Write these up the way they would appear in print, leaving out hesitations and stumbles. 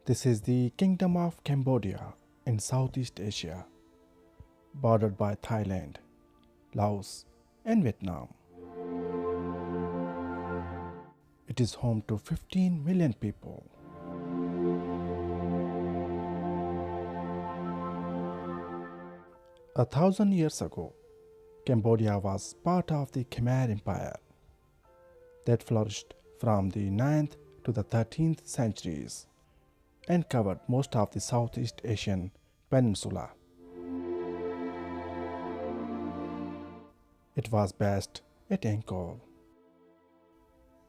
This is the Kingdom of Cambodia in Southeast Asia, bordered by Thailand, Laos, and Vietnam. It is home to 15 million people. A thousand years ago, Cambodia was part of the Khmer Empire that flourished from the 9th to the 13th centuries and covered most of the Southeast Asian peninsula. It was based at Angkor,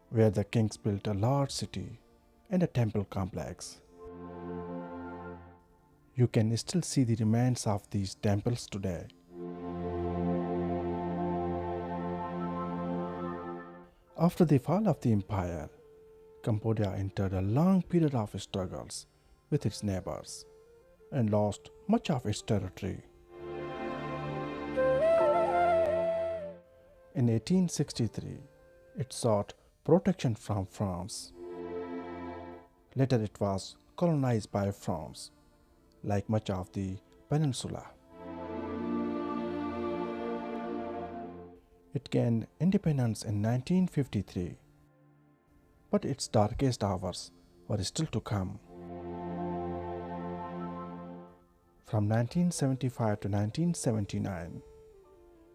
where the kings built a large city and a temple complex. You can still see the remains of these temples today. After the fall of the empire, Cambodia entered a long period of struggles with its neighbors and lost much of its territory. In 1863, it sought protection from France. Later it was colonized by France, like much of the peninsula. It gained independence in 1953, but its darkest hours were still to come. From 1975 to 1979,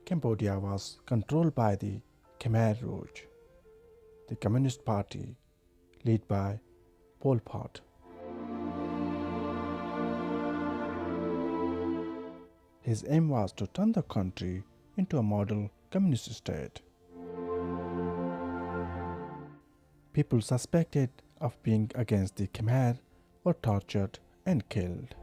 Cambodia was controlled by the Khmer Rouge, the Communist Party led by Pol Pot. His aim was to turn the country into a model communist state. People suspected of being against the Khmer were tortured and killed.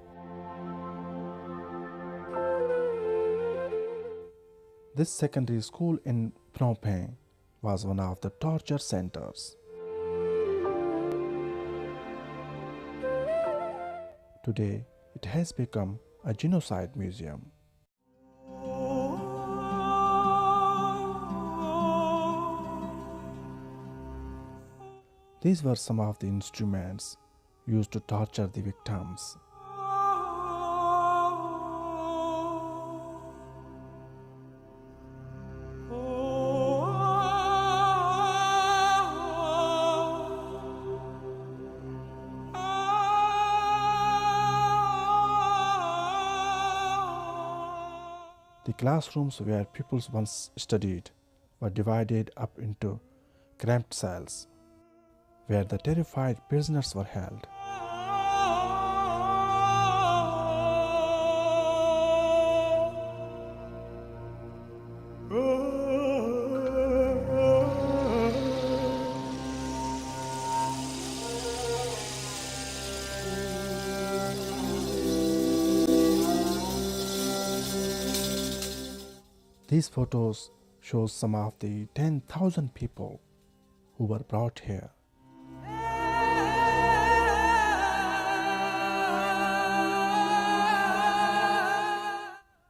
This secondary school in Phnom Penh was one of the torture centers. Today, it has become a genocide museum. These were some of the instruments used to torture the victims. The classrooms where pupils once studied were divided up into cramped cells, where the terrified prisoners were held. These photos show some of the 10,000 people who were brought here.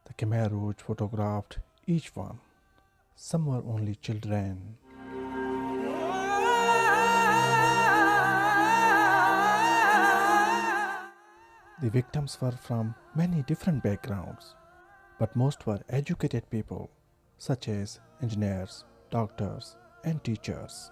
The Khmer Rouge photographed each one. Some were only children. The victims were from many different backgrounds, but most were educated people, such as engineers, doctors, and teachers.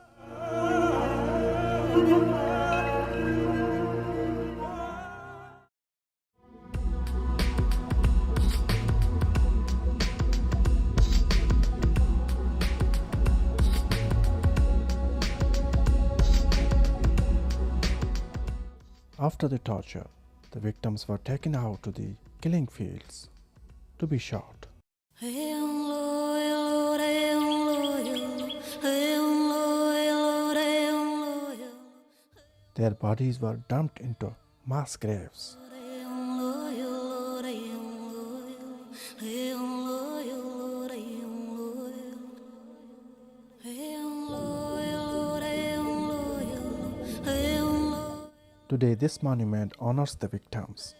After the torture, the victims were taken out to the killing fields to be shot. Their bodies were dumped into mass graves. Today, this monument honors the victims.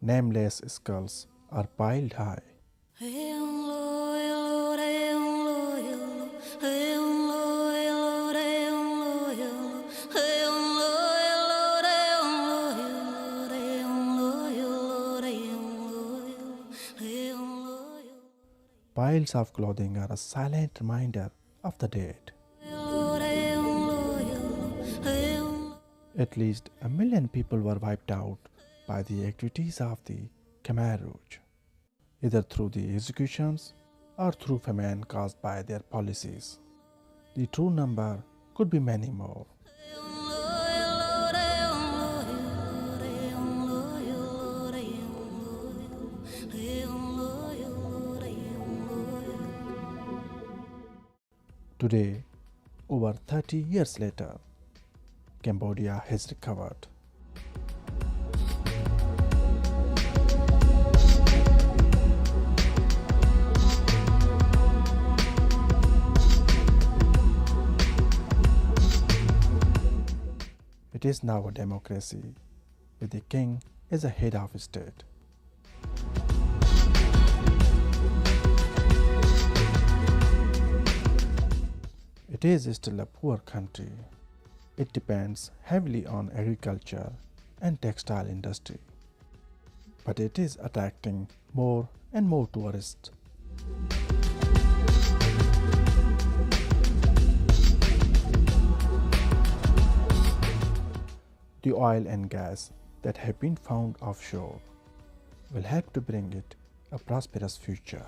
Nameless skulls are piled high. piles of clothing are a silent reminder of the dead. At least 1 million people were wiped out by the activities of the Khmer Rouge, either through the executions or through famine caused by their policies. The true number could be many more. Today, over 30 years later, Cambodia has recovered. It is now a democracy with the king as a head of state. It is still a poor country. It depends heavily on agriculture and textile industry. But it is attracting more and more tourists. The oil and gas that have been found offshore will help to bring it a prosperous future.